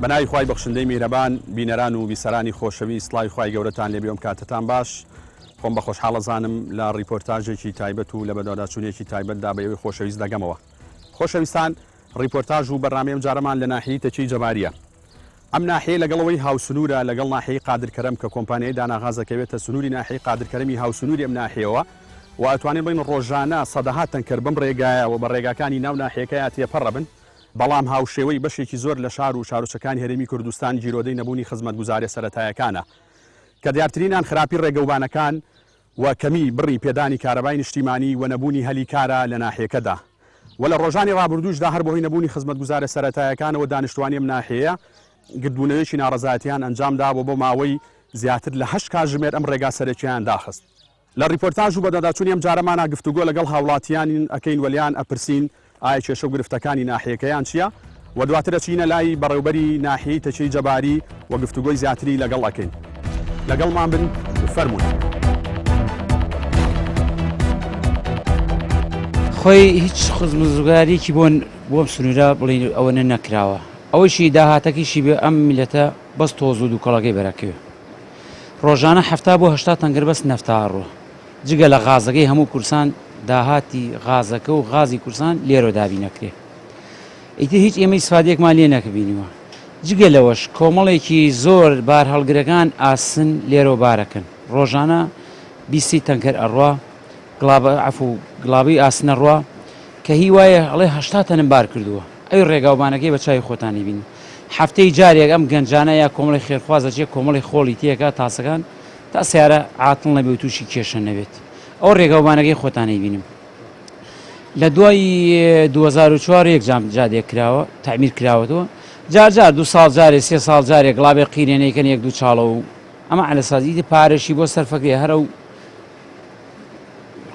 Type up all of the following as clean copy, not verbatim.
بەناوی خوای بەخشندەی میهرەبان بینەران و بیسەرانی خۆشەویست سڵاوی خوای گەورەتان لێبێ ئەم کاتتان باش. خۆم بە خۆشحاڵەزانم لە ڕیپۆرتاژێکی تایبەت و لە بەداداچوونێکی تایبەتدا بە ئێوەی خۆشەویست دەگەمەوە. خۆشەویستان، ڕیپۆرتاژ و بەڕامەیەم جارەمان لە ناحیەی تەچەی جەباریە. ئەم ناحیە لەگەڵەوەی هاوسنوورە لەگەڵ ناحیەی قادرکەرەم کە کۆمپانیای داناغازەکەوێتە سنووری ناحیەی قادرکەرەمی هاوسنووری ئەم ناحیەوە و ئەتوانین بڵین ڕۆژانە سەدەها تەنکەر بەم ڕێگایە و بە ڕێگاکانی ناو ناحیەکەیە تێپەڕە بن. بەڵام هاوشێوەی بەشێکی زۆر لە شار و شارۆچەکانی هەرێمی کوردستان جیرۆدەی نەبوونی خزمەتگوزاریە سەرەتایەکانە کە دیارترینان خراپی ڕێگەوبانەکان و کەمی بڕی پێدانی کارەبای نیشتیمانی و نەبوونی هەلی کارە لە ناحیەکەدا و لە ڕۆژانی ڕابردووشدا هەر بەهۆی نەبوونی خزمەتگوزارە سەرەتایەکانەوە دانیشتوانی ئەم ناحیەیە گردبوونەوەیەکی ناڕەزایەتیان ئەنجامدا بۆ ماوەی زیاتر لە 8 کاتژمێر ئەم ڕێگا سەرەکییان داخست. لە ڕیپۆرتاژ و بەداداچوونی ئەم جارەمانە گفتوگۆ لەگەڵ هاوڵاتیان ئەکەین وەلیان ئەپرسین ئایا کێشە و گرفتەکانی ناحیەکەیان چییە و دواتر ئەچینە لای بەڕێوەبەری ناحیەی تەچەی جەباری و گفتوگۆی زیاتری لەگەڵ ئەکەین. لەگەڵمان بن فەرمووی. خۆی هیچ خزمەتگوزاریەکی بۆم سنوورە بڵین ئەوەنە نەکراوە. ئەوەیشی داهاتەکەیشی بێ ئەم میلەتە بەس تۆز و دووکەڵەکەی بەرەکەوێ. ڕۆژانە 70 بۆ 80 تەنگەر بەس نەفتا ڕۆ. جگە لە غازەکەی هەموو کورسان داهاتی غازەکە و غازی کورسان لێرە دابی نەکرێ. ئیتر هیچ ئێمە ئیسفادەیەکمان لێ نەکەبینیوە. جگە لەوەش کۆمەڵێکی زۆر بار هەڵگرەکان ئاسن لێرە بارەکەن. ڕۆژانە 20 تەنکەر ئەڕوا گڵابی ئاسنە ڕوا کە هی وایە ئەڵێ 80 تەنم بار کردووە. ئەوی ڕێگاوبانەکەی بە چای خۆتانی بین. هەفتەی جارێک ئەم گەنجانە یا کۆمەڵی خێرخوازە چێ کۆمەڵی خۆڵی تێکە تاسەکان تا سیارە عاتڵ نەبێ و تووشی کێشە نەبێت. ئەو ڕێگاوبانەکەی خۆتانی بینم. لە دوای 2004 یەک جادێک کراوە تعمیر کراوەتەوە جار 2 ساڵ جارێ 3 ساڵ جارێک گڵابێ قیرێنەیەکەن 1-2 چاڵە و ئەمە عەلەسازی پارەشی بۆ سەرفەکرێ هەرە و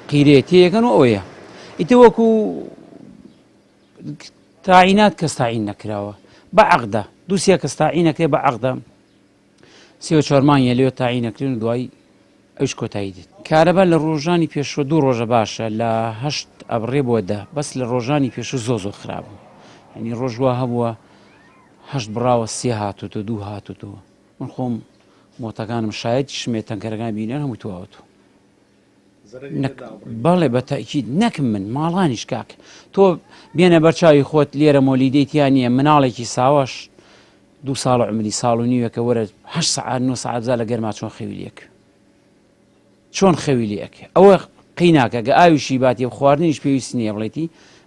قیرێتیەکەن و ئەوەیە. ئیتر وەکو تاعینات کەس تاعین نەکراوە بە عەقدە 2-3 کەس تاعین نەکرێ بە عەقدە 34 مانگە لێوە تاعین نەکرێن و دوای ئەوش کۆتایی دێت. کارەبا لە ڕۆژانی پێشوە 2 ڕۆژە باشە لە 8 ئەبڕێ بۆ 10 بەس لە ڕۆژانی پێشوە زۆ خراپبوو. ینی ڕۆژوا هەبووە 8 بڕاوە 3 هاتوتە 2 هاتوتەوە. من خۆم مۆتەکانم شایەتی شمێ تەنکەرەکان بینێن هەموو تواوەتەوە. بەڵێ بە تەئکید نەکم من ماڵانیش کاک تۆ بێنە بەرچاوی خۆت لێرە مۆلیدەیتیان نییە مناڵێکی ساواش 2 ساڵ عمری ساڵ و نیوەکە وەرە 8 سەعات 9 سەعات بزار لە گەرما چۆن خەویلیەکە ئەوە قیناکە گە ئاویشی باتی خواردنیش پێویستی نییە بڵێتی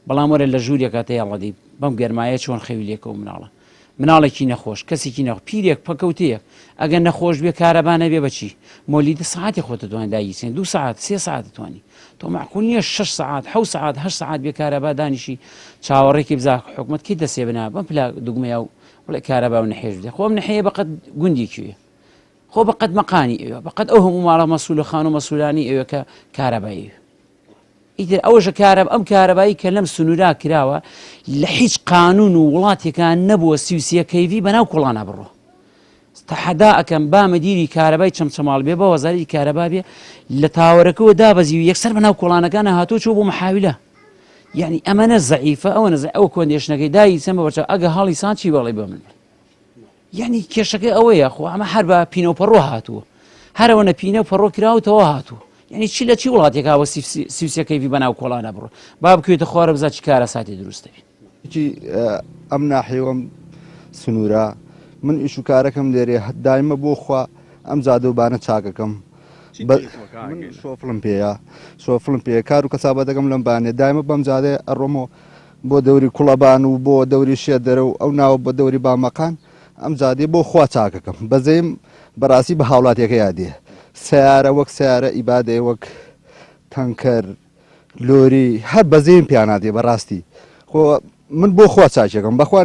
بەڵام وەرە لە ژوورێکە تەیاڵەدی بەم گەرمایە چۆن خەویلیەکە و مناڵێکی نەخۆش کەسێکی نەخۆش پیرێک پەکەوتەیە ئەگەر نەخۆش بێ کارەبانە بێ بەچی مۆلیدە سەعاتی خۆتە توانێت داگیرسێن 2 سەعات 3 سەعات دەتوانی تۆ معقول نییە 6 سەعات 7 سەعات 8 سەعات بێ کارەبا دانیشی چاوەڕێکی بزار حکومەت کەی دەسێ بنا بەم پلا دوگمەیە و بڵێ کارەبا و نەحێش بدە خۆم نەحەیە بەقەت گوندێکیوێ خۆ بەقەت مەقانی ئێوە بەقەت ئەو هەموو ماڵە مەسوولەخان و مەسوولانی ئێوە کە کارەبایی ئیتر ئەوەشە ئەم کارەبایی کە لەم سنوورا کراوە لە هیچ قانون و وڵاتێکان نەبووە 33 کەیڤی بەناو کوڵانە بڕۆ تەحەدا ئەکەم با مەدیری کارەبای چەمچەماڵ بێ بە وەزارەتی کارەبا بێ لە تاوەرەکەەوە دابەزی و یەکسەر بەناو کوڵانەکانە هاتۆ چۆ بۆ مەحاویلە یعنی ئەمەنە زەعیفە ئەو کۆندێشنەکەی دایی چەند بەبەرچاو ئەگە هەڵی سان چی بەڵێ بە من یعنی کێشەکە ئەوەیە خۆ ئەمە هەر بە پینە و پەڕۆ هاتووە هەرەوەنە پینە و پەڕۆ کراوەتەوە هاتووە یعنی چی لە چی وڵاتێکاوە 33 کەیڤی بەناو کۆڵانە بڕۆ با بکوێتە خوارە بزات چی کارە ساتی دروستە بێت ئەم ناحیەوەم سنوورە من ئیش و کارەکەم لێرێ دایمە بۆ خوا ئەم زادەوبانە چاکەکەم شۆفڵم پێە کار و کەسابەتەکەم لەم بانێ دایمە بەم زادێ ئەڕۆمەوە بۆ دەوری کوڵەبان و بۆ دەوری شێ دەرە و ئەو ناوە بە دەوری بامەقان ئەم زادێ بۆ خوا چاکەکەم بەزەیم بەڕاستی بە هاوڵاتیەکە یادێ سیارە وەک سیارە ئیبادێ وەک تەنکەر لۆری هەر بەزەیم پیانادێ بەڕاستی خۆ من بۆ خوا چاکەکەم بەخوا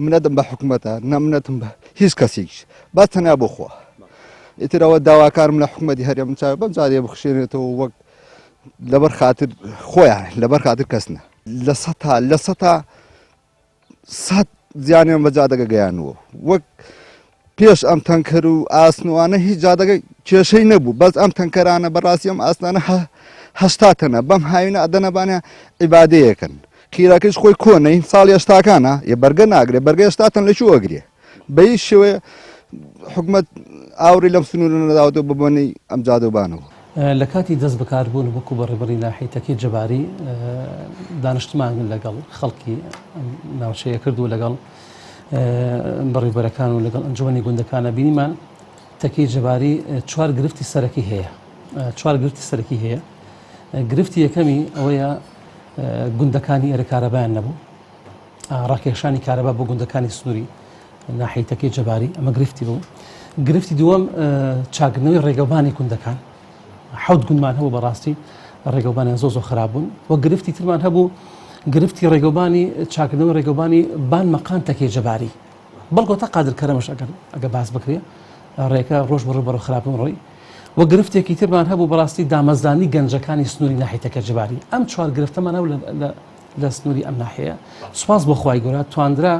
منەتم بە حکوومەتە نەمنەتم بە هیچ کەسێکیش با تەنیا بۆ خوا ئیترەوە داواکارم لە حکوومەتی هەرێم چاوە بەم زادێ بخشێنێتەوە وەک لەبەر خاتر خۆیان لەبەر خاتر کەسنە لە سەتا زیانیان بە جادەگە گەیانوە وەک پێش ئەم تەنکەر و ئاسنوانە هیچ جادەگە کێشەی نەبوو بەس ئەم تەنکەرانە بەڕاستی ئەم ئاسنانە 80 تەنە بەم هاوینە ئەدەنەبانە عیبادەیەکەن قیراکەش خۆی کۆنەی ساڵی هێشتاکانە یە بەرگە ناگرێ بەرگە هێشتا تەن لە چوو ئەگرێ بەی شێوەیە حکومت ئاوری لەم سنوورە نەداوەتەوە ببوونی ئەم جادەوبانەوە. لە کاتی دەست بەکاربوون وەکو بەڕێبەری ناحیەتەکەی جەباری دانیشتمان لەگەڵ خەڵکی ناوچەیە کرد و لەگەڵ بەڕێبەرەکان و لەگەڵ ئەنجومەنی گوندەکانە بینیمان تەکەی جەباری چوار گرفتی سەرەکی هەیە. چوار گرفتی سەرەکی هەیە. گرفتی یەکەمی ئەوەیە گوندەکانی ئێرە کارەبایان نەبوو، ڕاکێشانی کارەبا بۆ گوندەکانی سنووری ناحیەتەکەی جەباری، ئەمە گرفتی بوو. گرفتی دووەم چاکردنەوەی ڕێگەوبانی گوندەکان. حەوت گوندمان هەبوو بەڕاستی ڕێگەوبانیان زۆر خراپ بوون. وە گرفتی ترمان هەبوو گرفتی ڕێگەوبانی چاکردنەوەی ڕێگەوبانی بان مەقان تەکەی جەباری. بەڵکو تا قادر کەرەمەش ئەگەر باس بکرێ ڕێکە ڕۆژ بە ڕۆ خراپن ڕۆی. وە گرفتێکی ترمان هەبوو بەڕاستی دامەزانی گەنجەکانی سنووری ناحیەتەکە جەباری. ئەم چوار گرفتەمان هەبوو لە سنووری ئەم ناحەیە. سوپاس بۆ خوای گەورە تواندرا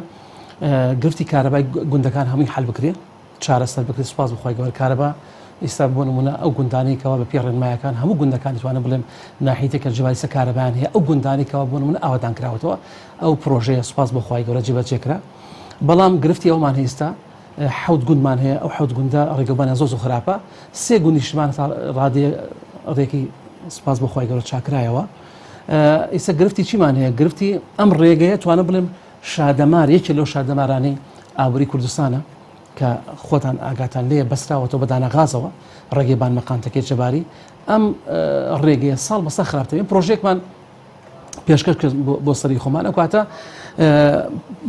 گرفتی کارەبای گوندەکان هەمووی حەل بکرێ، چارەسەر بکرێت. سوپاس بۆ خوای گەورە کارەبا ئێستا بۆ نمونە ئەو گوندانەیەکەوە بە پێ ڕێنمایەکان هەموو گوندەکانی توانە بڵێم ناحیەتەکە جەباری سە کارەبایان هەیە. ئەو گوندانێکەوە بۆ نمونە ئاوادان کراوەتەوە. ئەو پرۆژەیە سوپاس بۆ خوای گەورە جێبەجێکرا. بەڵام گرفتی ئەومان هێستا حەوت گوندمان هەیە. ئەو حەوت گوندە ڕێگەوبانیان زۆر خراپە. سێ گوندیشمان ڕادێ ڕێکی سوپاس بۆ خوای گەورە چاکرایەوە. ئێستا گرفتی چیمان هەیە؟ گرفتی ئەم ڕێگەیە توانە بڵێم شادەمار یەکێ لەو شادەمارانەی ئابووری کوردستانە کە خۆتان ئاگاتان لێ بەستراوەتەوە بەدانە غازەوە ڕێگەی بان مەقانتەکەی جەباری. ئەم ڕێگەیە ساڵ بەسا خراپتەوە. پرۆژێکمان پێشکەش کرد بۆ سەری خۆمان. ئەو کاتە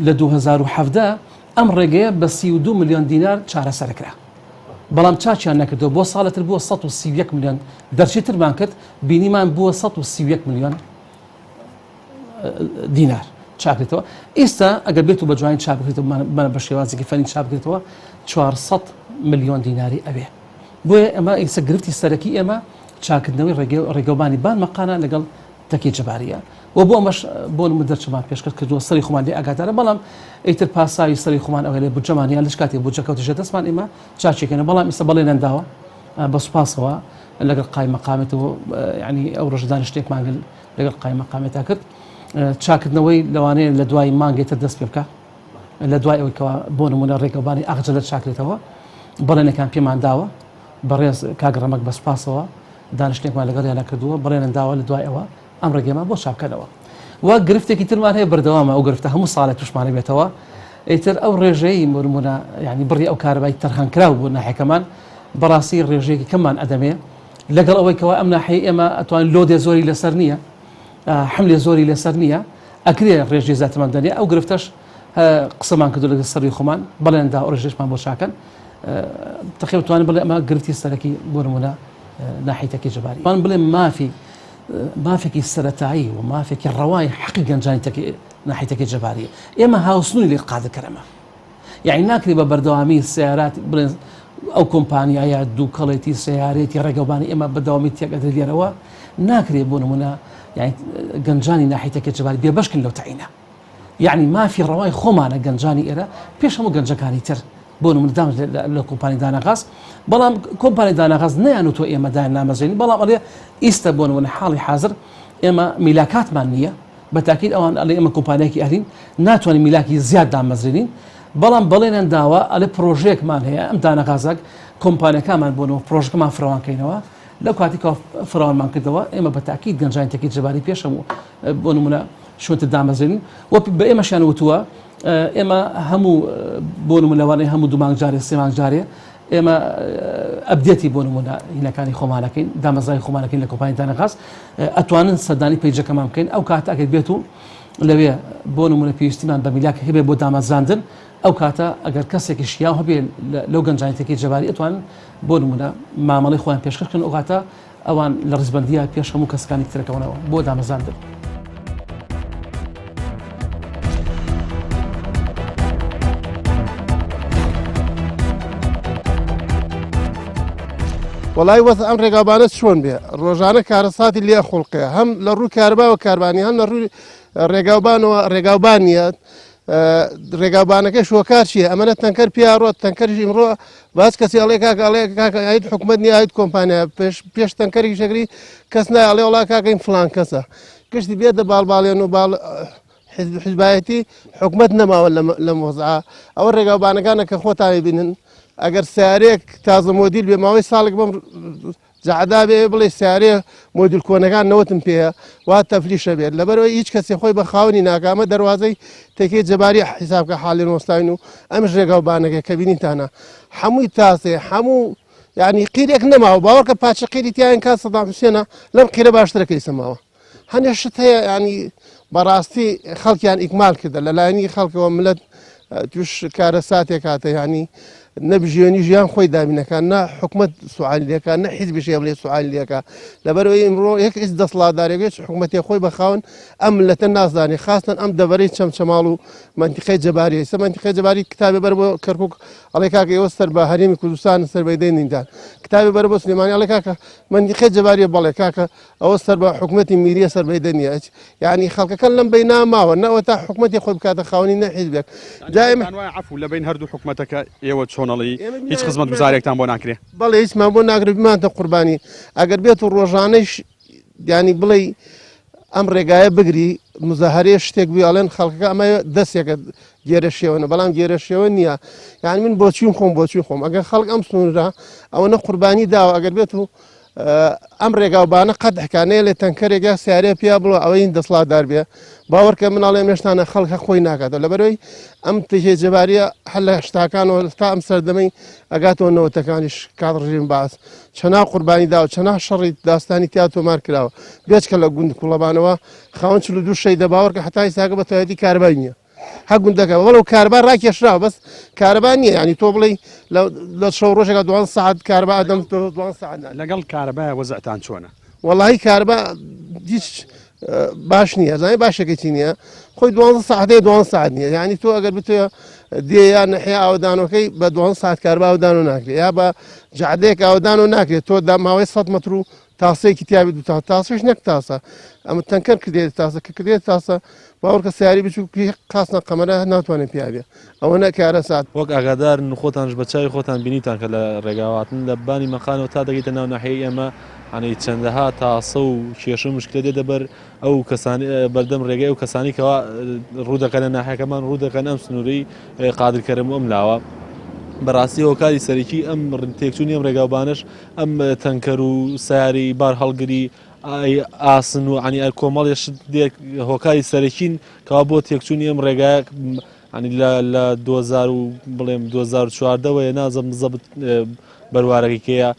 لە 2017 ئەم ڕێگەیە بە 32 ملیۆن دینار چارەسەرکرا. بەڵام چاچیان نەکردەوە. بۆ ساڵەتر بووە 131 ملیۆن دەرچی ترمان کرد بینیمان بووە 131 ملیۆن دینار چاکرێتەوە. ئێستا ئەگەر بێت و بە جوانی چاپ بکرێتەوە بە شێوازێکی فەنی چاپ بکرێتەوە 400 ملیۆن دیناری ئەبێ. بۆیە ئەمە ئێستا گرفتی سەرەکی ئێمە چاکردنەوەی ڕێگەوبانی بان مەقانە لەگەڵ تەکەی جەباریە. و بۆ ئەمەش بۆ دەرچمان پێشکەش کردووە سەری خۆمان لێ ئاگاتارە. بەڵام ئیتر پاساوی سەری خۆمان ئەوە لێ بودجەمانیان لەش کاتێک بودجەکەوتیژە دەستمان ئێمە چاچێکێنە. بەڵام ئێستا بەڵێ نەنداوە بە سوپاسەوە لەگەڵ قای مەقامێتەوە ینی ئەو ڕۆژدان شتێکمان لەگەڵ قای مەقامێتا کرد. چاکردنەوەی لەوانەیە لە دوای مانگێتە دەست پێ بکە لە دوای ئەوەیەوە بۆ نمونە ڕێگەوبانی ئاغجلە چاکرێتەوە. بەڵێنەکان پێمان داوە بەڕێز کاگڕەمەک بەسپاسەوە دانیشتێکمان لەگەڵیانە کردووە بەڵێنە داوە لە دوای ئەوە ئەم ڕێگەمان بۆ چاپکەنەوە. وا گرفتێکی ترمان هەیە بەردەوامە. ئەو گرفتە هەموو ساڵێک توشمانە بێتەوە. ئیتر ئەو ڕێژەی نمونە ینی بڕی ئەو کارەبای تەرخانکراو بۆ ناحیەکەمان بەڕاستی ڕێژەیەکی کەممان ئەدەمێ لەگەڵ ئەوەی کەەوە ئەم ناحەیە ئێمە ئەتوان لۆدێ زۆری لەسەر نییە، حملێ زۆری لەسەر نییە، ئەکرێ ڕێژی زیاترمان دەنێ. ئەو گرفتەش قسەمان کردو لەگەڵ سەری خۆمان بەڵێندا ڕێژێشمان بۆ چاکەن. تەخێ توانین بڵێ ئەمە گرفتی سەرەکی بۆ نمونە ناحیەتەکەی جەباری. توانین بڵێ مافێکی سەرەتایی و مافێکی ڕەوای حەقی گەنجانی ناحیەتەکەی جەباریە. ئێمە هاوسنووری لێ قادر کەرەمە. یعنی ناکرێ بە بەردەوامی سیارات بڵێن ئەو کۆمپانیایە دووکەڵێتی سیارێتی ڕێگەوبانی ئێمە بەدەوامی تێکەدە لێرەوە ناکرێ بۆ نمونە یعنی گەنجانی ناحیەتەکەی جەباری بێبەشکن لەو تەعینە. یعنی مافی ڕەوای خۆمانە گەنجانی ئێرە پێش هەموو گەنجەکانی تر بۆ نمونە دام لە کۆمپانی دانەغاز. بەڵام کۆمپانی دانەغاز نەیانوتۆ ئێمە دایان نامەزێنی. بەڵام ئەڵێ ئیستا بۆ نمونە حاڵی حاضر ئێمە میلاکاتمان نییە. بەتاکید ئەوان ئەڵێ ئێمە کۆمپانیایەکی ئەهلین ناتوانین میلاکی زیاد دامەزرێنین. بەڵام بەڵێنیان داوە ئەلێ پرۆژەیەکمان هەیە ئەم دانەغازەک کۆمپانیەکانمان بۆنەوە پرۆژەکەمان فراوانکەینەوە. لەو کاتێکەوە فراوانمان کردەوە ئێمە بەتاکید گەنجانی تەکەی جەباری پێش هەموو بۆ نمونە شوێنتە دامەزرێنین. وە بە ئێمەشیان وتووە ئێمە هەموو بۆ نمونە لەوانەیە هەموو دوو مانگ جارێ سێ مانگ جارێ ئێمە ئەبدێتی بۆ نمونە هینەکانی خۆمانەکەین دامەزای خۆمانەکەین لە کۆمپانی دانەغاز ئەتوانن سەردانی پیجەکەمان بکەین. ئەو کاتە ئەگەر بێت و لەوێ بۆ نمونە پێویستیمان بە میلاک هەبێ بۆ دامەزاندن ئەو کاتە ئەگەر کەسێکی شیاو هەبێ لەو گەنجانی تەکەی جەباری ئەتوانن بۆ نمونە مامەڵەی خۆیان پێشکەشکردن. ئەو کاتە ئەوان لە ڕیزبەندیە پێش هەموو کەسەکانی ترەکەونەوە بۆ دامەزاندن. وڵای وەس ئەم ڕێگابانە چۆن بێ ڕۆژانە کارەساتی لێ خوڵقەیە هەم لە ڕووی کاربا و کاربانی هەم لە ڕووی ڕێگاوبانەوە ڕێگاوبانیە ڕێگاوبانەکەی شۆکار چیە ئەمەە تەنکەر پیاڕۆ تەنکەریش ئیمڕۆ باس کەسی ئەڵێ کاکڵێ کاکەیت حکومت نیە ئایت کۆمپانیا پێش تەنکەری شەگری کەس نایڵێ وڵا کاکەین فلان کەسە گشتی بێتە باڵباڵێن و باڵ حزبایەتی حکومت نەماوە لە مۆزعا ئەوە ڕێگاوبانەکانە کە خۆتانی بینن ئەگەر سیارەیەک تازە مۆدیل بێ ماوەی ساڵێک بەم جعدا بێ بڵێ سیارەیە مۆدیل کۆنەکان نەوتم پێەیە وا تەفلیشە بێت لەبەرەوەی هیچ کەسی خۆی بە خاوەنی ناکامە دەواازەی تێکێ جەباری حیسابکە حاڵی نۆستاین و ئەمش ڕێگاوبانەکە کە بینیتانە هەمووی تاسێ هەموو یعنی قیرێک نەماوە باوەڕکە پاچە قیری تیان کا سەدام حوسێنە لەم قیرە باشترەکەی سەماوە هەنێ شت هەیە ینی بەڕاستی خەڵکیان ئیکمال کردە لەلایەنی خەڵکەوە ملت توش کارە ساتێک هاتە ینی نەبژێنی ژیان خۆی دابینەکان نە حکومت سوعالیەکە نە حیزبیشێ بڵێ سوعالیەکە لەبەرەوەی ئمڕۆ یەک هیچ دەسڵاتدارێک حکوومەتی خۆی بەخاون ئەم ملەتە نازانێ خاستن ئەم دەبەرەی چەمچەماڵ و منتیقەی جەباری سە منتیقەی جەباری کتابی بەر بۆ کەرکک ئەڵێ کاکە ئێوە سەر بە هەرێمی کوردستان سەربەیدەینیدان کتابی بەر بۆ سلێمانی ئەڵێ کاکە منتیقەی جەباری بەڵێ کاکە ئەوە سەر بە حکوومەتی میریە سەربەیدەنیە یعنی خەڵکەکان لەم بەینا ماوە نەوە تا حکوومەتی خۆی بکاتە خاوەنی نە حیزبێک دائما عفو لە بین هەردوو حکوومەتەکە ئێوە چۆنەڵی هیچ خزمەت گوزارێکتان بۆ ناکرێ بەڵێ هیچمان بۆ ناگرێت بمانتە قوربانی ئەگەر بێت و ڕۆژانەیش ینی بڵێ ئەم ڕێگایە بگری مزەهرێ شتێک بی ئەڵێن خەڵکەکە ئەمە دەستێکە گێرە شێوەنە بەڵام گێرە شێوە نییە یعنی من بۆچیم خۆم ئەگەر خەڵک ئەم سنوورە ئەوە نە قوربانی داوە ئەگەر بێت و ئەم ڕێگاوبانە قەت حکانەیە لێ تەنکەرێکە سیارەیە پیا بڵۆ ئەوەی دەسڵاتدار بێ باوەڕکە مناڵێ مێشتانە خەڵکە خۆی ناکاتەوە لەبەرەوەی ئەم تێژێ جەباریە هەل لە شتاکانەوە تا ئەم سەردەمەی ئەگاتەوە نەوەتەکانیش کاتڕژیم باس چەنا قوربانی داوە چەنا شەڕی داستانی تیا تۆمار کراوە بێچکە لە گوند کوڵەبانەوە خاوەن 42 شەیدە باوەڕکە حتای ساگە بە تایەتی کاربای نییە هەگوندەکە بەڵەو کاربار ڕاکێشراوە بەس کارەبا نییە ینی تۆ بڵێ لە شەو ڕۆژێکە 2 ساعت کاربا ئەدەم 2 ساعت لەگەڵ کارەبای وەزعتان چۆنە وەڵی کاربا هیچ باش نییە زانانی باشەکەی نییە خۆی 2 ساعتەیە 2 ساعت نییە ینی تۆ ئەگەر بتوێ دێیان نەحێ ئاودانەکەی بە 2 ساعت کاربا ئەودان و ناکرێت یا بە جعدەیەک ئاودان و ناکرێت تۆ ماوەی 100 مەتر و تاسەیەکی تیاوی دو تاسەش نەک تاسە ئەمە تەنکەر کردێت تاسە کە کردێت تاسە باوەڕکە سیاری بچووکی قاسنە قەمەرە ناتوانێت پیاوێ ئەوە نەکارە سات وەک ئاگادارن خۆتانش بە چاوی خۆتان بینیتان کە لە ڕێگاواتن لە بانی مەخانەوە تا دەگەیتە ناو ناحەیە ئێمە هەنەی چەندەها تاسە و کێشە مشکلە دێ دەبەر ئەو کەسانی بەردەم ڕێگەی و کەسانی کەوا ڕوودەکەن لە ناحەکەمان ڕوودەکەن ئەم سنووری قادرکەرم و ئەم لاوە بەڕاستی هۆکاری سەرەکی ئەم تێکچوونی ئەم ڕێگاوبانش ئەم تەنکەر و سیاری بار هەڵگری ئاسن و عنی کۆمەڵێش هۆکاری سەرەکین کەوا بۆ تێکچوونی ئەم ڕێگایە لە 2000 بڵێم 2014ەوەیە نازەم زەبت بەروارەکەیە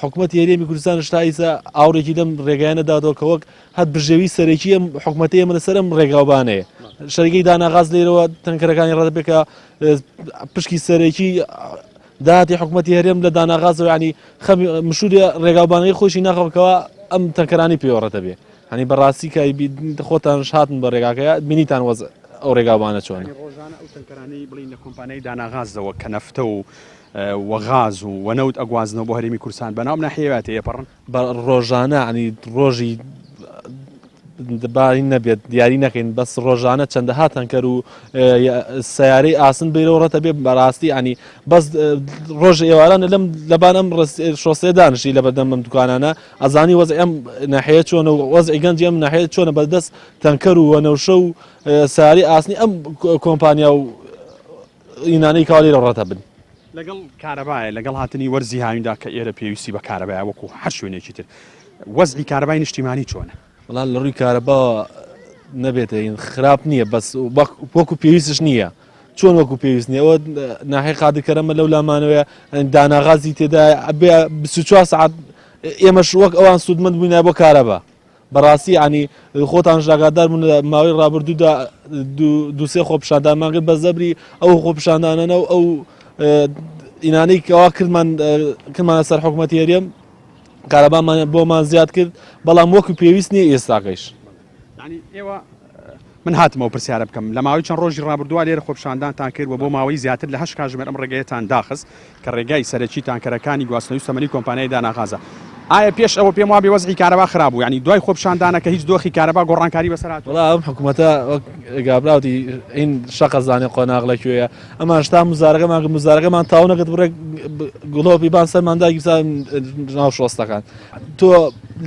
حکوومەت یاریێمی کوردستان شتایسە ئاورێکی لەم ڕێگایانە دادەوە کە وەک هەت بژێوی سەرەکی ئەم حکوومەتی ئێمە لەسەر ئەم ڕێگاوبانەیە شەرگەی داناغاز لێرەوە تەنکەرەکانی ڕادەبێکە پشکی سەرەکی داهاتی حکوومەتی هەرێم لە داناغازەوە ینی مشوری ڕێگاوبانەی خۆشی ناخەوەکەوە ئەم تەنکەرانی پێوەڕەتە بێ هەنی بەڕاستی کە خۆتان هاتن بە ڕێگاکەیە بینیتان وەز ئەو ڕێگاوبانە چۆن ڕۆژانە ئەو تەنکەرانی بڵین لە کۆمپانیای داناغازەوە کە نەفتە و وەغاز و وەنەوت ئەگوازنەوە بۆ هەرێمی کوردستان بەناو ناحیەوەتە ئێپەڕن بە ڕۆژانە عنی ڕۆژی دەباری نەبێت دیاری نەکەین بەس ڕۆژانە چەندەها تەنکەر و سیارەی ئاسن بێرەوەڕەتە بێ بەڕاستی عنی بەس ڕۆژ ئێوارانە لەم لەبان ئەم شۆسێ دانشی لە بەردەم ئەم دوکانانە ئەزانی وەز ئەم ناحەیە چۆنە و وەزعی گەنجی ئەم ناحەیە چۆنە بەدەست تەنکەر و وەنەوشە و سیاری ئاسنی ئەم کۆمپانیا و ئینانەی کاڵی ڕەتە بن لەگەڵ کارەبایە لەگەڵ هاتنی وەرزی هاویندا کە ئێرە پێویستی بە کارەبایە وەکو هەر شوێنێکی تر وەزعی کارەبای نیشتیمانی چۆنە وڵان لە ڕووی کارەبا نەبێتە این خراپ نییە بەس وەکو پێویستش نییە چۆن وەکو پێویست نییە ئەوە ناحەی قادرکەرەمە لەو لامانەوەیە داناغازی تێدا 24 ساعت ئێمەش وەک ئەوان سوودمەند بووینە بۆ کارەبا بەڕاستی عنی خۆتان ژاگادار بوون لە ماوەی ڕابردوودا دووسێ خۆپشاندانمان کرد بە زەبری ئەو خۆپشاندانانە و ئەو ئینانەی کەوا کردمانە سەر حکوومەتی هەرێم کارەبامان بۆمان زیاد کرد بەڵام وەکو پێویست نییە ئێستاکەیش ئێوە من هاتمەوە پرسیارە بکەم لە ماوەی چەند ڕۆژی ڕابردووە لێرە خۆپشاندانتان کردوە بۆ ماوەی زیاتر لە 8 کاتژمێر ئەم ڕێگەیەتان داخست کە ڕێگای سەرەکی تانکەرەکانی گواستنەوەی سەمەنی کۆمپانیای داناغازە ئایا پێش ئەوە پێم وابێ وەزعی کارەبا خراپ بوو، ینی دوای خۆپشاندانەکە هیچ دۆخی کارەبا گۆڕانکاری بەسەرات. وڵا ئەم حکوومەتە گابراوتی این شەق زانێ قۆناغ لەکوێیە ئەمان شتا مزارەکەمان تاو نەکرد بڕێ گڵۆپیبان سەرمانداگی ناو شۆستەکان تۆ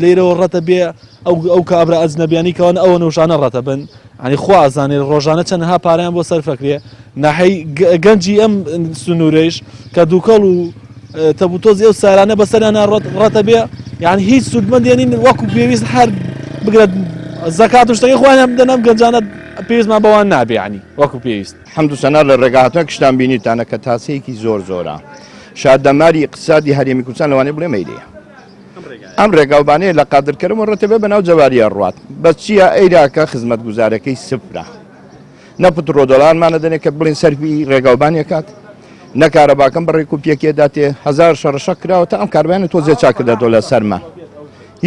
لێرەوە ڕەتە بێ ئەو کابرا ئەجنەبیانی کەوان ئەوە نەوشانە ڕەتە بن ینی خوازانێ ڕۆژانە چەندها پاریان بۆ سەرفەکرێ ناحەی گەنجی ئەم سنوورەیش کە دووکەڵ و تەبوتۆزی ئەو سارانە بەسەریان ڕەتە بێ یان هیچ سوودمەندێنین وەکو پێویست هەر بگرێت زەکات و شتەکەی خۆیان بدەنەم گەنجانە پێویستمان بەوان نابێ ینی وەکو پێویست. حەمد و سەنا لە ڕێگاهاتە کشتان بینیتانە کە تاسەیەکی زۆر زۆرە شادەماری اقتصادی هەرێمی کوردستان لەوانەیە بڵێ مەیلەیە. ئەم ڕێگاوبانەیە لە قادرکەرەوە ڕەتەبێ بەناو جەواریە ڕوات بەس چییە ئەیراکە خزمەت گوزارەکەی سفرە نە پترۆدۆلارمانە دەنێ کە بڵین سەرفی ڕێگاوبانیە کات نەکارەباکەم بەڕێک و پێکێداتێ 1000 شەڕەشە کراوە تا ئەم کاربیانە تۆزێ چاکردێتەوە لە سەرمان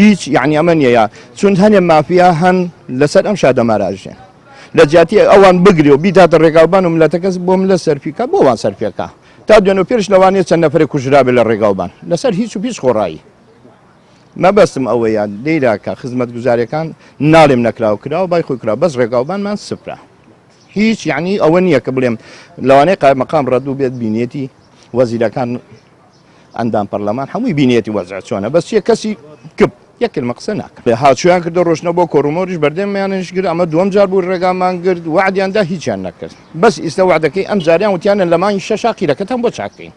هیچ یعنی ئەمە نییە چون هەنێ مافیا هەن لەسەر ئەم شادەماراژێن لە جیاتی ئەوان بگری و بیداتە ڕێگاوبان و ملەتەکەس بۆم لە سەرفیکە بۆوان سەرفیەکە تا دوێن و پێش لەوانێت چەند نەفرێ کوژرابێ لە ڕێگاوبان لەسەر هیچ و پیش خۆڕایی مەبەستم ئەوەیە دەیراکە خزمەت گوزارەکان ناڵێم نەکراوە کراوە بای خۆی کرا بەس ڕێگاوبانمان سفرە هیچ یعنی ئەوە نییە کە بڵێم لەوانەیە قایمەقام ڕەدوو بێت بینێتی وەزیرەکان ئەندام پەرلەمان هەمووی بینێتی وەزع چۆنە بەس چیە کەسی کپ یەکل مەقسە ناکە هاچویان کردە ڕۆشنە بۆ کۆڕمۆریش بەردەمیانش کرد ئەمە دووەم جار بوو ڕێگامان کرد وعدیاندا هیچیان نەکرد بەس ئیستا وعدەکەی ئەم جاریان وتیانە لە مانگی شەشا قیرەکەتان بۆ چاکەین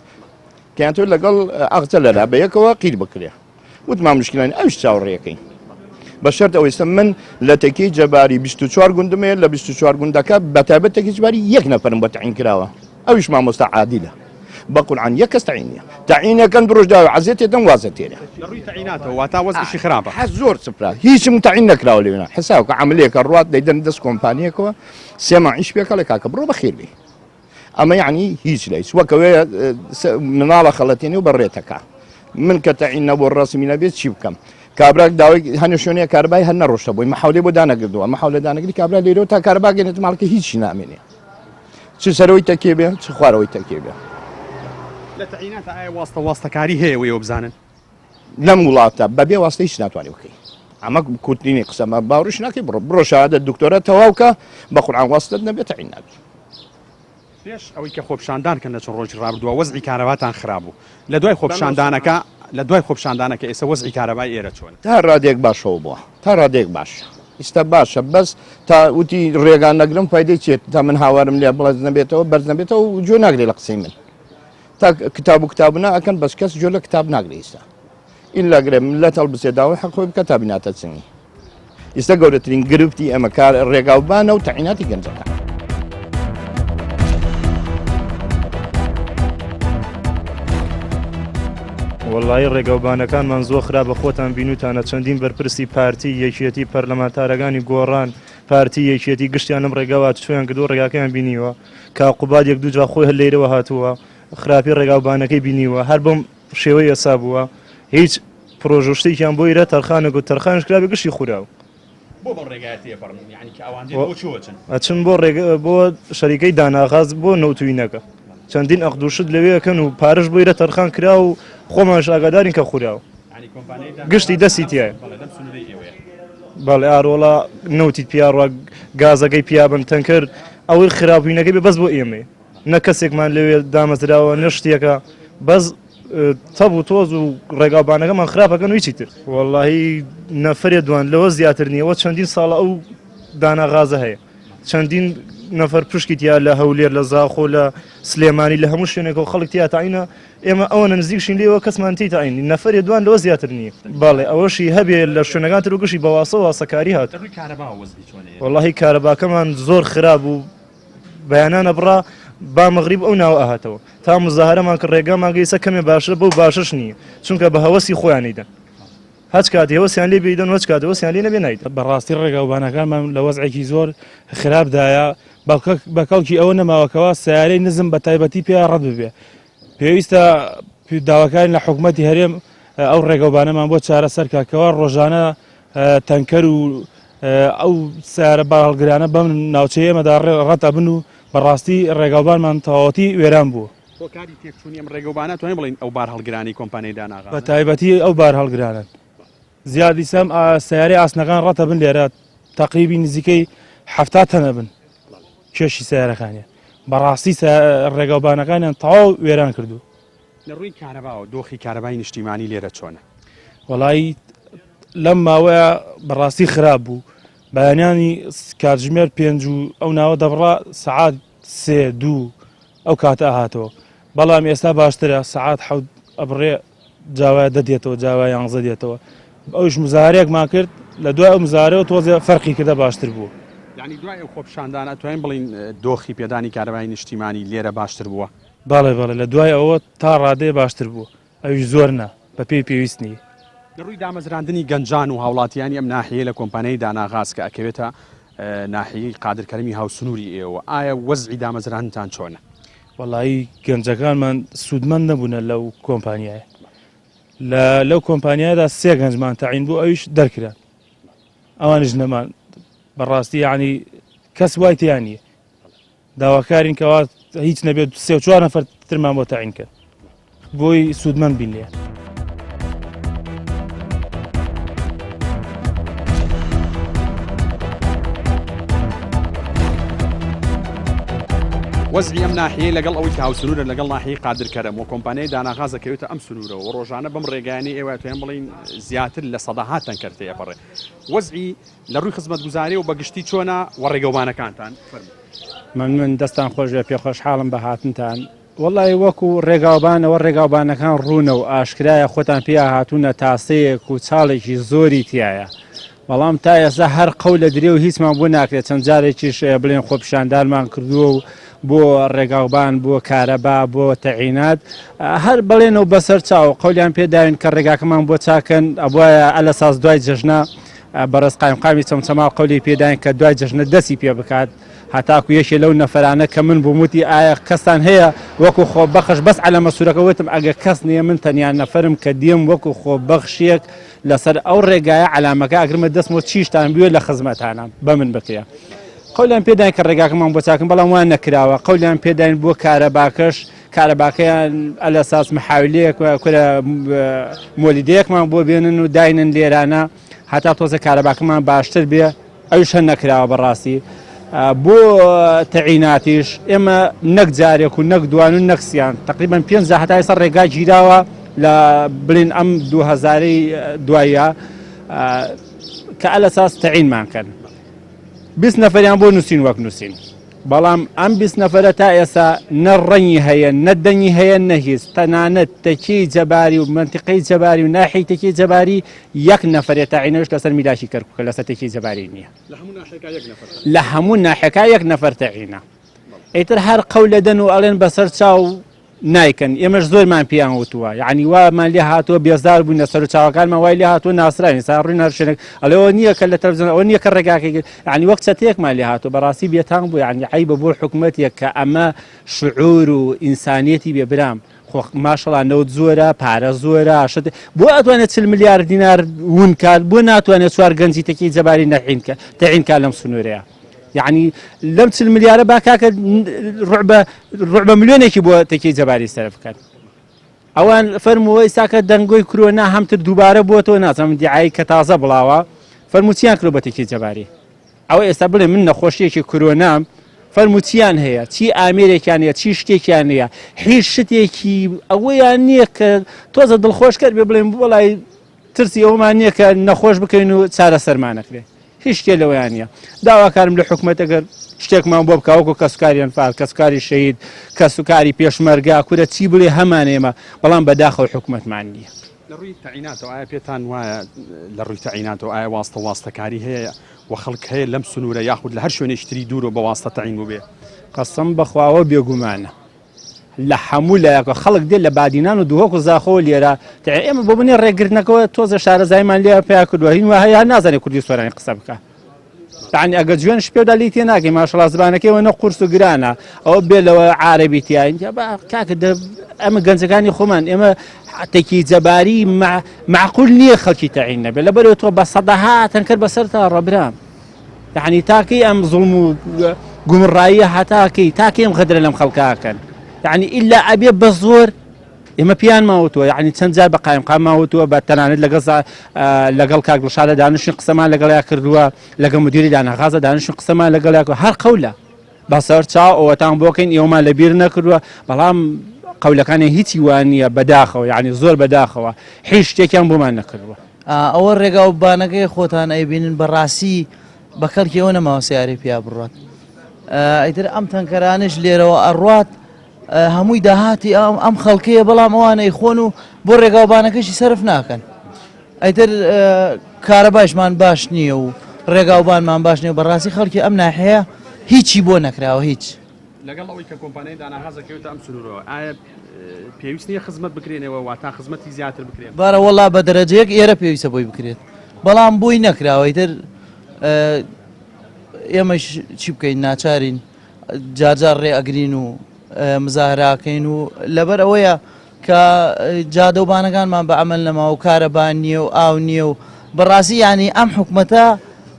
کەیان تۆ لەگەڵ ئاغچە لەلا بەیەکەوە قیر بکرێ وتمان مشکلانی ئەوش چاوەڕێەکەین بە شەرت ئەوەیستا من لە تەکەی جەباری 24 گوندمەیە لە 24 گوندەکە بەتابەت تەکەی جەباری یەک نەفرم بە تەعین کراوە ئەویش مامۆستا عادیلە بەقورعان یەک کەس تەعینیە تەعینەکەم درۆژداوە عەزێت تێدەم وازە تێرە ڕووی تەعیناتەوە واتە وەزعیشی خراپە حەز زۆر سپرا هیچم تەعین نەکراوە لێوێنە حساوکە عەملەیەکە ڕوات دەیدەن دەست کۆمپانیەکەوە سێ مانگ پێکە لە کاکە بڕۆ بەخێر بێ ئەمە یعنی هیچ لەیس وەکەوێ مناڵە خەڵەتێنی و بەڕێتەکە من کە تەعین نەبوو ڕاستمی نەبێت چی بکەم کابراک داوای هەنێ شوێنەیە کاربای هەر نەڕۆشتە بووی مەحاولێ بۆ دانەگردووە مەحاولە دانەگری کابرا لێرەوە تا کاربا گەێنێت ماڵکە هیچی نامێنێ چ سەرەوەی تەکێ بێ چ خوارەوەی تەکێ بێ لە تەعیناتە ئایا واستەکاری هەیە وێ بزانن لەم وڵاتە بەبێ واستە هیچ ناتوانێ بکەی ئەمە کوتنینی قسەمە باوڕش ناکەی بڕۆ شەهادە دکتۆرە تەواوکە بە قورعان واستت نەبێت تەعین نابێت پێش ئەوەی کە خۆپشاندان کە لە چەند ڕۆژی ڕابردووە وەزعی کارەباتان خراپ بوو لە دوای خۆپشاندانەکە ئێستا وەزعی کارەبای ئێرە چۆن تا ڕادێک باشەوە بووە تا ڕادێک باش ئێستا باشە بەس تا وتی ڕێگان نەگرم فایدەی چێت تا من هاوارم لێ بڵێت نەبێتەوە بەرز نەبێتەوە و جۆ ناگرێت لە قسەی من تا کتاب و کتابنا ئەکەن بەس کەس جۆ لە کتاب ناگرێت ئێستا ئیلا گرێ ملەت هەڵبسێداوە حەقۆی بکە تا بیناتە چنگی ئێستا گەورەترین گرفتی ئەمە کار ڕێگاوبانە و تەعیناتی گەنجەکان وەڵی ڕێگەوبانەکانمان زۆر خراپە خۆتان بینوتانە چەندین بەرپرسی پارتی یەکێتی پەرلەمانتارەکانی گۆڕان پارتی یەکێتی گشتیان لەم ڕێگاوات شوێن کردو ڕێگاکەیان بینیوە کاقوبات یەک دوو جا خۆی هەر لێرەوە هاتووە خراپی ڕێگاوبانەکەی بینیوە هەر بەم شێوەی ئەسا بووە هیچ پرۆژشتێکیان بۆ ئیرە تەرخانە و تەرخانش کرابێ گشتی خوراوە ئەچن بۆ شەریکەی داناغاز بۆ نەوتوینەکە چەندین ئەقدوشت لەوەیەکەن و پارش بۆ ئیرە تەرخان کرا و خۆمانش ئاگادارین کە خوراوە گشتی دەستی تایە بەڵێ ئاڕۆڵا نەوتیت پیاڕە گازەکەی پیابن تەن کرد ئەوەی خراپبووینەکەی بێ بەس بۆ ئێمە نە کەسێکمان لەوێ دامەزراوە نە شتێکە بەس تەب و تۆز و ڕێگاوبانەکەمان خراپەکەن ویچی تر وەڵاهی نەفرێ دوان لەوە زیاتر نییەوە چەندین ساڵە ئەو داناغازە هەیە چەندین نەفەر پشکیتیا لە هەولێر لە زاخۆ لە سلێمانی لە هەموو شوێنێکەوە خەڵکتیا تاینە ئێمە ئەوە نزیکشین لێەوە کەسمان تی تاینی نەفرێ دوان لەوە زیاتر نییە باڵێ ئەوەشی هەبێ لە شوێنەکان تر و گشتی بەواسە واسەکاری هات وەڵاهی کارەباکەمان زۆر خراپ و بەیانانە بڕا با مەغریب ئەو ناوە ئاهاتەوە تا مزاهرەمان کە ڕێگامان گەیسە کەمێ باشە بەو باشش نییە چونکە بە هەوەسی خۆیانیدەن هەچ کاتی هەوەسیان لێ بیدەن وەچ کات هەوەسیان لێ نەبێ نایت بەڕاستی ڕێگاوبانەکانمان لە وەزعێکی زۆر خراپدایە بەکەڵکی ئەوە نەماوەکەوە سیارەی نزم بە تایبەتی پێ ڕەت ببێ پێویستە داواکاری لە حکوومەتی هەرێم ئەو ڕێگەوبانەمان بۆ چارەسەر کاکەوە ڕۆژانە تەنکەر و ئەو سیارە باڵگرانە بەم ناوچەیە ئێمەدا ڕەتە بن و بەڕاستی ڕێگاوبانمان تەواوەتی وێران بوو هۆکاری تێکچوونی ئەم ڕێگەوبانە توانین بڵین ئەو بار هەڵگرانی کۆمپانیای داناغا بە تایبەتی ئەو بار هەڵگرانن زیادی سەم سیارەی ئاسنەکان ڕەتە بن لێرە تەقریبی نزیکەی 70 تەنە بن کێشی سیارەکانیە بەڕاستی ڕێگەوبانەکانیان تەواو وێران کردو لە ڕووی کارەباوە دۆخی کارەبای نیشتیمانی لێرە چۆنە وەڵی لەم ماوەیە بەڕاستی خراپ بوو بەیانیانی کاتژمێر 5 و ئەو ناوە دەبڕا سعات 3-2 ئەو کاتە هاتەوە بەڵام ئێستا باشترە سعات حەوت ئەبڕێ جاوای دەدێتەوە جاوای 11 دێتەوە ئەوش مزارێکمان کرد لە دوای ئەو مزارەوە تۆزێ فەرقی کردە باشتر بوو یعنی دوای ئەو خۆپشاندانە توانین بڵین دۆخی پێدانی کارەبای نیشتیمانی لێرە باشتر بووە باڵێ بەڵێ لە دوای ئەوە تا ڕادەیە باشتر بوو ئەوش زۆرنە بە پێی پێویستنی لە ڕووی دامەزراندنی گەنجان و هاوڵاتیانی ئەم ناحیە لە کۆمپانیای داناغاز کە ئەکەوێتە ناحیەی قادرکەرمی هاوسنووری ئێوە ئایا وەزعی دامەزراندتان چۆنە وەڵی گەنجەکانمان سوودمەند نەبوونە لەو کۆمپانیایە لەو کۆمپانیادا 3 گەنجمان تەعین بوو ئەویش دەرکران ئەوانش نەمان بەڕاستی یعنی کەس وای تیان نییە داواکارین کەوا هیچ نەبێت 3-4 نەفەر ترمان بۆ تەعین کرد بۆی سوودمەند بین لێ وەزعی ئەم ناحیە لەگەڵ ئەوەی کە هاوسنوورە لەگەڵ ناحیەی قادرکەرم و کۆمپانیای داناغاز دەکەوێتە ئەم سنوورەوە و ڕۆژانە بەم ڕێگەیانی ئێوە توێن بڵین زیاتر لە سەداهات تەنکەرتەیە بەڕێ وەزعی لە ڕووی خزمەتگوزاری و بەگشتی چۆنە و ڕێگەوبانەکانتان من دەستان خۆش بێ پێ خۆشحاڵم بە هاتنتان وەڵی وەکو ڕێگاوبانەوە ڕێگاوبانەکان ڕوونە و ئاشکرایە خۆتان پێ هاتوونە تاسەیەک و چاڵێکی زۆری تایە بەڵام تا ئێستا هەر قەو لە درێ و هیچمان بۆ ناکرێت چەند جارێکیش بڵێن خۆپشاندارمان کردووە و بۆ ڕێگاوبان بۆ کارەبا بۆ تەعینات هەر بڵێنەوە بەسەر چاو قەولیان پێداوین کە ڕێگاکەمان بۆ چاکەن ئەوە ئەلە ساز دوای جژنە بەڕێز قایمقامی چەمچەما قەولی پێداین کە دوای جژنە دەستی پێ بکات هەتاکو یەکێ لەو نەفەرانە کە من بووموتی ئایا کەستان هەیە وەکو خۆ بەخش بەس علە مەسوورەکەوتم ئەگە کەس نییە من تەنیان نەفرم کە دێم وەکو خۆ بەخشیەک لەسەر ئەو ڕێگایە علامەکە ئەگرمە دەستمەوە چیشتان بوێ لە خزمەتانە بە من بکەیە قەولیان پێداین کە ڕێگاکەمان بۆ چاکن بەڵام وان نەکراوە قەولیان پێداین بۆ کارەباکەیان ئەلە ساس محاولەیەک کورە مۆلیدەیەکمان بۆ بێنن و داینن لێرانە هەتا تۆزە کارەباکەمان باشتر بێ ئەوش هەر نەکراوە بەڕاستی بۆ تەعیناتیش ئێمە نەک جارێک و نەک دوان و نەکسیان تقریبان 5 هەتای سەر ڕێگا گیراوە لە بڵین ئەم 2000 دوایە کە ئەلە ساس تەعینمان کرد 20 نەفەریان بۆ نووسین وەک نووسین بەڵام ئەم 20 نەفەرە تا ئێستا نەڕەنی هەیە نەدەنگی هەیە نەهیست تەنانەت تەکیی جەباری و منتیقەی جەباری و ناحی تەکیی جەباری یەک نەفرێت تەعینەوەش لەسەر میلاشی کەرکووکە لەسەر تەکیی جەباری نییە لە هەموو ناحیەکە یەک نەفەر تەعینە ئیتر هەر قەول دەدەن و ئەڵێن بەسەر چاو نایکەن ئێمەش زۆرمان پێیان وتووە یعنی وامان لێ هاتووە بێزار بووینە سەر و چاوەکانمان وای لێ هاتووە ناسرانی سا ڕووی نەرشێنێک ئەلەوە نییە کە لە تەلەڤیزیۆن ئەوە نییە کە ڕێگاکەی یعنی وەک چەتەیەکمان لێ هاتووە بەڕاستی بێتان بوو یعنی عیبە بۆ حکوومەتێک کە ئەمە شعور و ئینسانیەتی بێبرام ماشەڵا نەوت زۆرە پارە زۆرە شت بۆ ئەتوانێت 40 ملیار دینار ون کات بۆ ناتوانێت 4 گەنجی تەکیی جەباری تەعین کات لەم سنوورەیە یعنی لەم 40 ملیارە با کاکە ڕوعبە ملیۆنێکی بۆ تەکیی جەباری سەرف بکات ئەوان فەرمووە ئێستاکە دەنگۆی کرونا هەمتر دووبارە بۆتەوە ناچەم دیعایی کە تازە بڵاوە فەرموچیان کرۆ بە تەکیی جەباری ئەوە ئێستا بڵێ من نەخۆشیەکی کرۆنام فەرموچیان هەیە چی ئامێرێکیان هەیە چی شتێکیان هەیە هیچ شتێکی ئەوەیان نییە کە تۆزە دڵخۆش کرد بێ بڵێن وەڵای ترسی ئەومان نییە کە نەخۆش بکەین و چارە سەرمانەکرێ هیچ شتێ لەوەیان نییە داواکارم لە حکوومەتەگەر شتێکمان بۆ بکەوەکو کەسوکاریان فعال کەسوکاری شەهید کەسوکاری پێشمەرگا کورە چی بڵێ هەمان ئێمە بەڵام بەداخەوە حکوومەتمان نییە لە ڕووی تەعیناتەوە ئایا پێتان وایە لە ڕووی تەعیناتەوە ئایا واستەکاری هەیە و خەڵک هەیە لەم سنوورە یاخود لە هەر شوێنێشتری دوورە بە واستە تەعین بوو بێ قەسەم بەخواوە بێگومانە لە هەموو لایەکە خەڵک دێت لە بادینان و دووەک و زاخۆ لێرە ئێمە بۆ بنێ ڕێگرتنەکەەوە تۆزە شارەزایمان لێ پێیا کردووە هین وە هەیە نازانێت کوردی سۆرانی قسە بکە یعنی ئەگەر جوێنش پێدا لی تێ ناکەی ماشەڵا زبانەکەیەوە نە قورس و گرانە ئەوە بێ لەوە عارەبی تیاین کاکە ئەمە گەنجەکانی خۆمان ئێمە تەکیی جەباری معقول نییە خەڵکی تەعین نەبێت لەبەرەوە تۆ بە سەدەها تەنکرد بەسەر تا ڕەبرام یعنی تاکەی ئەم زوڵم و گومڕاییە هەتاکەی تاکەی ئەم غەدرە لەم خەڵکاکەن یعنی ئیلا ئەبێ بە زۆر ئێمە پیان ماوەتەوە یعنی چەند جار بە قایمقام ماوەتەوە بە تەنانەت لەگەڵ کاک دڵشادە دانیشتین قسەمان لەگەڵیا کردووە لەگەڵ مدیری دانەغازە دانیشتین قسەمان لەگەڵیا هەر قەولە بەسەر چاو ئەوەتان بۆکەین ئێوەمان لەبیر نەکردووە بەڵام قەولەکانی هیچی وان نییە بەداخەوە یعنی زۆر بەداخەوە هیچ شتێکیان بۆمان نەکردووە ئەوە ڕێگا و بانەکەی خۆتان ئەیبینن بەڕاستی بە کەڵکیەوە نەماوە سیاری پیا بڕات ئەیتر ئەم تەنکەرانش لێرەوە ئەڕات هەمووی داهاتی ئەم خەڵکەیە بەڵام ئەوانەی خۆن و بۆ ڕێگاوبانەکەشی سەرف ناکەن ئەیتر کارەباشمان باش نییە و ڕێگاوبانمان باش نییە بەڕاستی خەڵکی ئەم ناحەیە هیچی بۆ نەکراوە هیچ لەگەڵ ئەوەی کە کۆمپانیای داناغازەکەوێتە ئەم سنوورەوە ئایا پێویست نییە خزمەت بکرێنەوە واتان خزمەتی زیاتر بکرێن بارە وەڵا بە دەرەجەیەک ئێرە پێویستە بۆی بکرێت بەڵام بۆی نەکراوەیتر ئێمەش چی بکەین ناچارین جارجار ڕێئەگرین و مزاهراکەین و لەبەر ئەوەیە کە جادەوبانەکانمان بە عمل نەماوە و کارەبان نییە و ئاو نییە و بەڕاستی ینی ئەم حکومەتە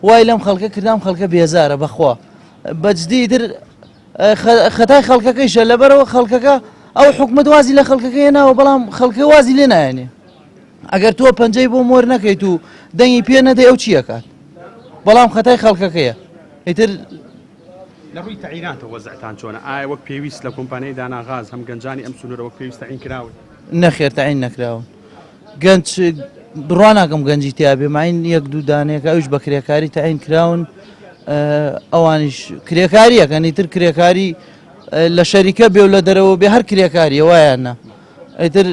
وای لەم خەڵکە کردام خەڵکە بێزارە بەخوا بەجددیتر خەتای خەڵکەکەیشە لەبەرەوە خەڵکەکە ئەو حکومت وازی لە خەڵکەکەی ناوە بەڵام خەڵکە وازی لێ نایێنێ ئەگەر تۆ پەنجەی بۆ مۆر نەکەیت و دەنگی پێ نەدەی ئەو چیەکات بەڵام خەتای خەڵکەکەیە ئیتر لە ڕووی تەعیناتە وەزعتان چۆنە ئایا وەک پێویست لە کۆمپانیای داناغاز هەم گەنجانی ئەم سنوورە وەک پێویست تەعین کراون نەخێر تەعین نەکراون گەنج بڕوا ناکەم گەنجی تیا بێ ماین یەک دوو دانەیەکە ئەوش بە کرێکاری تەعین کراون ئەوانیش کرێکاریەکەن ئیتر کرێکاری لە شەریکە بێ و لە دەرەوە بێ هەر کرێکاریە وایاننا ئیتر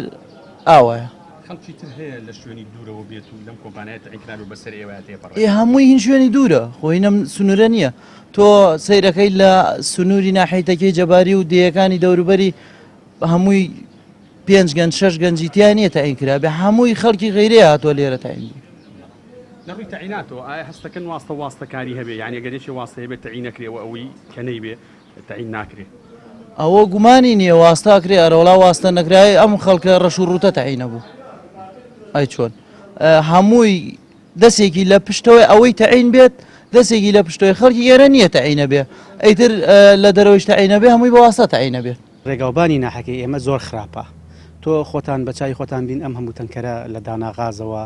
ئاوایە خەڵکی تر هەیە لە شوێنی دوورەوە بێت و لەم کۆمپانیای تەعین کراوێ بەسەر ئێوە تێپەڕێت هەمووی هین شوێنی دوورە خۆی نەم سنوورە نییە تۆ سەیرەکەی لە سنووری ناحیتەکەی جەباری و دەیەکانی دەوروبەری هەمووی 5 گەنج 6 گەنجیتیان نیە تەعین کرا بێ هەمووی خەڵکی غیرێ هاتووە لێرە تەعین لە ڕووی تەعیناتەوە ئایا هەستەکەن واستەکاری هەبێ یعنی ئەگەرێکی واستە هەبێت تەعین نەکرێەوە ئەوەی کە نەیبێ تەعین ناکرێت ئەوە گومانی نییە واستاکرێ ئەرەوڵا واستە نەکرای ئەم خەڵکە ڕەش و ڕوتە تەعینە بوو ئەی چۆن هەمووی دەستێکی لە پشتەوەی ئەوەی تەعین بێت دەستێکی لە پشتۆی خەڵکی ئێرە نییە تەعینە بێ ئەیتر لە دەرەوەیش تەعینە بێ هەمووی بە واستە تەعینە بێت ڕێگاوبانی ناحەکەی ئێمە زۆر خراپە تۆ خۆتان بە چای خۆتان بین ئەم هەموو تەنکەرە لە داناغازەوە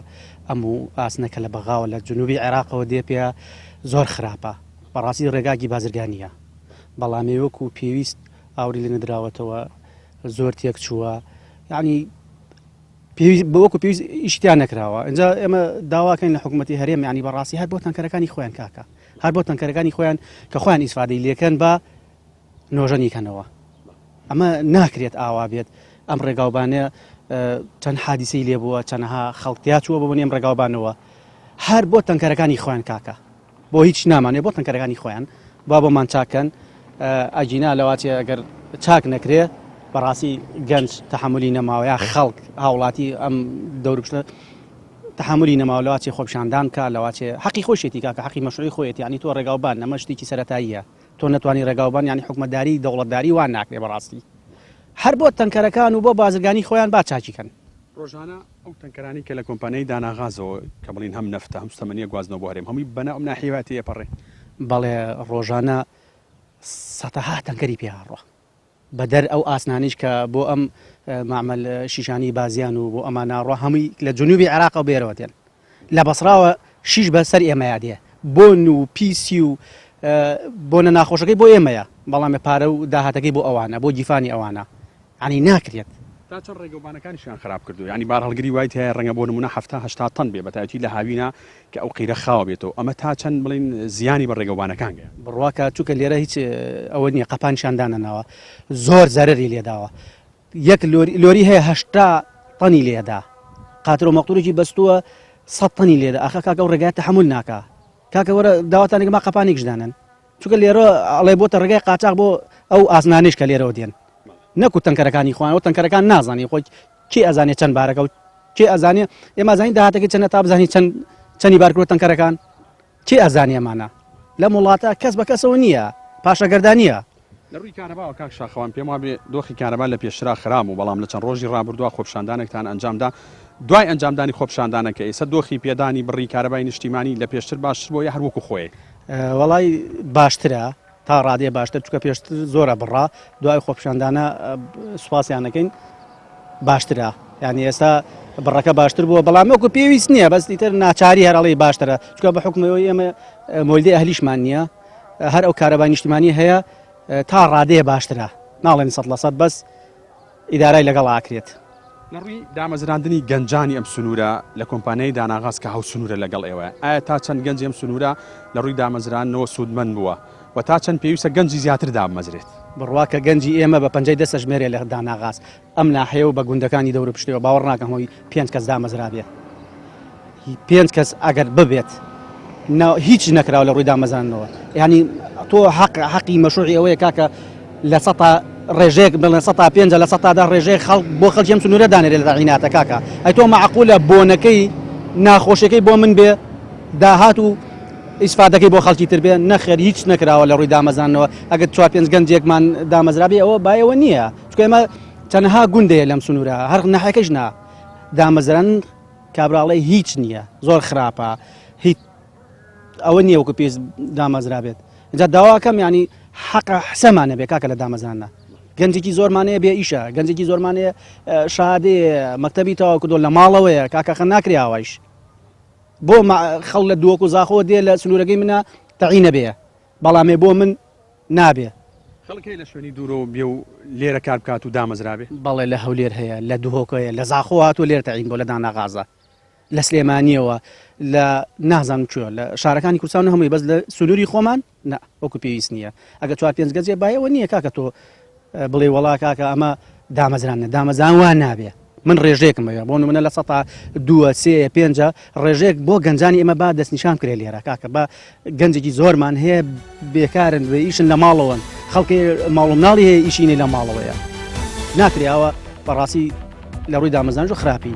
ئەموو ئاسنەکە لە بەغاوە لە جنوبی عێراقەوە دێ پێ زۆر خراپە بەڕاستی ڕێگاکی بازرگانیە بەڵامی وەکو پێویست ئاوری لێ نەدراوەتەوە زۆر تێک چووە یعنی وەکو پێویست ئیشتیان نەکراوە اینجا ئێمە داواکەین لە حکوومەتی هەرێم ینی بەڕاستی هەر بۆ تەنکەرەکانی خۆیان کاکە هەر بۆ تەنکەرەکانی خۆیان کە خۆیان ئیسفادەی لێکەن بە نۆژەنیکەنەوە ئەمە ناکرێت ئاوا بێت ئەم ڕێگاوبانە چەند حادیسەی لێ بووە چەندەها خەڵکیا چووە ببوون ئەم ڕێگاوبانەوە هەر بۆ تەنکەرەکانی خۆیان کاکە بۆ هیچ نامانێ بۆ تەنکەرەکانی خۆیان با بۆمان چاکەن ئەجینا لەواتێ ئەگەر چاک نەکرێ بەڕاستی گەنج تەحملی نەماوەیە خەڵک هاوڵاتی ئەم دەورپشتە تەحملی نەماوەڵاتی خۆپشاندان کە لەواتێ حەقی خۆشێتی کاکە حەقی مەشروعی خۆیەتی ینی تۆ ڕێگاوبان ئەمە شتێکی سەرەتاییە تۆ نەتوانی ڕێگاوبان ینی حکومەتداری دەوڵەتداری وان ناکرێ بەڕاستی هەر بۆ تەنکەرەکان و بۆ بازرگانی خۆیان با چاکیکەن ڕۆژانە ئەو تەنکەرانی کە لە کۆمپانیای داناغازەوە کە بڵین هەم نەفتە هەم سەمەنیە گوازنەوە بۆ هەرێم هەمووی بەناو ئەم ناحیواتی ئەپەڕێ بەڵێ ڕۆژانە سەتەها تەنکەری پێهاڕوە بەدەر ئەو ئاسنانیش کە بۆ ئەم معمەل شیشانی بازیان و بۆ ئەمان ناڕۆ هەمووی لە جنوبی عێراق و بێرەوەتێن لە بەسراوە شیش بەسەر ئێمەیە دێ بۆن و پیسی و بۆنە ناخۆشەکەی بۆ ئێمەیە بەڵام پارە و داهاتەکەی بۆ ئەوانە بۆ گیفانی ئەوانە ینی ناکرێت تا چەند ڕێگەوبانەکانیشیان خراپ کردو ینی بار هەڵگری وای هەیە ڕەنگە بۆ نمونە 7-8 تەن بێ بەتایەتی لە هاوینە کە ئەو قیرە خاوە بێتەوە ئەمە تا چەند بڵین زیانی بە ڕێگەوبانەکان گەیە بڕواکە چووکە لێرە هیچ ئەوە نییە قەپانشاندانەنەوە زۆر زەرری لێداوە یەک لۆری هەیە 8 تەنی لێدا قاتر و مەقتوڵێکی بەستووە 100 تەنی لێدا ئاخە کاکە ئەو ڕێگای تەحمل ناکە کاکە وەرە داواتانێک ما قەپانێکشدانن چونکە لێرە ئەڵێ بۆتە ڕێگای قاچاق بۆ ئەو ئاسنانش کە لێرەوە دێن نەکو تەنکەرەکانی خوان و تەنکەرەکان نازانی خۆی کێ ئەزانێت چەند بارەکە و کێ ئەزانێ ئێمە زانین داهاتەکەی چەندە تا بزانانی چەندی بارکرۆ تەنکەرەکان کێ ئەزانێ ئەمانە لە وڵاتە کەس بە کەسەوە نییە پاشەگەردانیە لە ڕووی کارەباوە کاک شاخەوان پێم وابێ دۆخی کارەبا لە پێشرا خرام و بەڵام لە چەند ڕۆژی ڕابردووە خۆپشاندانێکتان ئەنجامدا دوای ئەنجامدانی خۆپشاندانەکە ئێستا دۆخی پێدانی بڕی کارەبای نیشتیمانی لە پێشتر باشتر بۆ یا هەروەکو خۆی وەڵای باشترە تا ڕادێ باشتر چکە پێشتر زۆرە بڕا دوای خۆپشاندانە سوپاسیانەکەین باشترە یعنی ئێستا بڕەکە باشتر بووە بەڵام وەکو پێویست نییە بەس دیتر ناچاری هەرڵی باشترە چکە بە حکومەوەی ئێمە مۆلدی ئەهلیشمان نییە هەر ئەو کارەبای نیشتیمانی هەیە تا ڕادەیە باشترە ناڵێن 100% بەس ئیدارای لەگەڵ ئاکرێت لە ڕووی دامەزراندنی گەنجانی ئەم سنوورە لە کۆمپانیای داناغاز کە هەو سنوورە لەگەڵ ئێوە ئایا تا چەند گەنجی ئەم سنوورە لە ڕووی دامەزرانەوە سوودمەند بووە و تا چەند پێویستە گەنجی زیاتر دامەزرێت بڕواکە گەنجی ئێمە بە 50 دەستە ژمێرێ لە داناغاز ئەم ناحەیە و بە گوندەکانی دەور پشتەوە باوەڕ ناکەم هۆی 5 کەس دامەزرا بێ 5 کەس ئەگەر ببێت هیچ نەکراوە لە ڕووی دامەزانەوە ینی تۆ حەقی مەشروعی ئەوەیە کاکە لە ڕێژێک بڵێن 5 لە 100 ڕێژەیە خەڵک بۆ خەڵکی ئەم سنوورە دانێرێت لە عیناتە کاکە ئەی تۆ معقولە بۆنەکەی ناخۆشیەکەی بۆ من بێ داهات و ئیسفادەکەی بۆ خەڵکی تر بێ نەخێر هیچ نەکراوە لە ڕووی دامەزانەوە ئەگەر 4-5 گەنجێکمان دامەزرابێ ئەوە بایەوە نییە چکە ئێمە تەنها گوندەیە لەم سنوورە هەر ناحەکەش نا دامەزران کابراڵی هیچ نییە زۆر خراپە هیچ ئەوە نییە وەکو پێست دامەزرابێت اینجا داواکەم ینی حەقە حسەمانە بێ کاکە لە دامەزانە گەنجێکی زۆرمانەیە بێ ئیشە گەنجێکی زۆرمانەیە شادێ مەکتەبی تەواکودۆ لە ماڵەوەیە کاکە خە ناکریاوایش بۆ خەڵ لە دووەک و زاخۆ دێ لە سنوورەکەی منە تەعینە بێ بەڵامێ بۆ من نابێ خەڵکی لە شوێنی دوورەوە بێ و لێرە کار بکات و دامەزرابێ بەڵێ لە هەولێر هەیە لە دوهۆکەیە لە زاخۆ هاتووە لێر تەعین بۆ لە داناغازە لە سلێمانیەوە لە نازانم کوێ لە شارەکانی کوردستان هەمووی بەس لە سنووری خۆمان نه وەکو پێویست نییە ئەگە 4-5 گەنجێ بایەوە نییە کاکە تۆ بڵێ وەڵا کاکە ئەمە دامەزرانە دامەزان وان نابێ من ڕێژێکم بۆ منە لە 2-3-5 ڕێژێک بۆ گەنجانی ئێمە با دەستنیشان کرێ لێرە کاکە بە گەنجێکی زۆرمان هەیە بێکارن بە ئیشن لە ماڵەوەن خەڵکی ماڵومناڵی هەیە ئیشینی لە ماڵەوەیە ناکریاوە بەڕاستی لە ڕووی دامەزانژ خراپی